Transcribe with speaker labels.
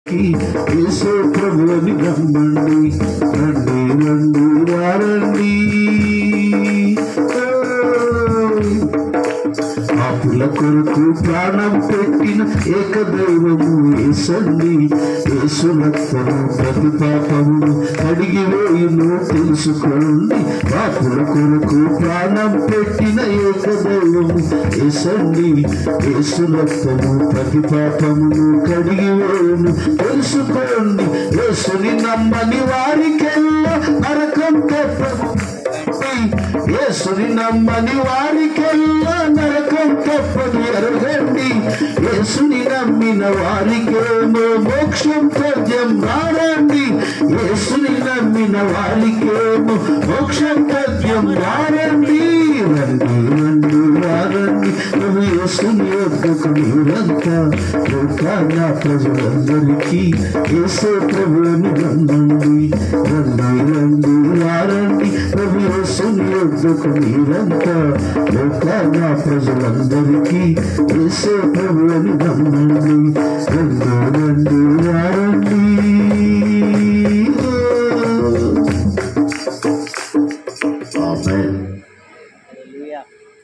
Speaker 1: యేసు ప్రభువుని నమ్మండి, రండి రండి వారండి. పాపుల కొరకు ప్రాణం పెట్టిన ఏకదైవము యేసండి. యేసు రక్తము ప్రతి పాపమును కడిగి వేయును తెలుసుకోండి. పాపుల కొరకు ప్రాణం పెట్టిన ఏకదైవము యేసండి. యేసు రక్తము ప్రతి పాపమును కడిగి వేయును తెలుసుకోండి. యేసుని నమ్మని వారికెల్లా నరకం తప్పదు. యేసుని నమ్మని వారికెల్లా నరకం తప్పదు ఎరగండి. యేసుని నమ్మిన వారికేమో మోక్షం తథ్యం రారండి. యేసుని నమ్మిన వారికేమో మోక్షం తథ్యం రారండి. రండి రండి వారండి ప్రభు యేసుని యొద్దకు మీరంతా. లోకాన ప్రజలందరికీ యేసు ప్రభువుని నమ్మండి, రండి రండి వారండి ప్రభు యేసుని యొద్దకు మీరంతా. లోకాన ప్రజలందరికీ యేసు ప్రభువుని నమ్మండి, రండి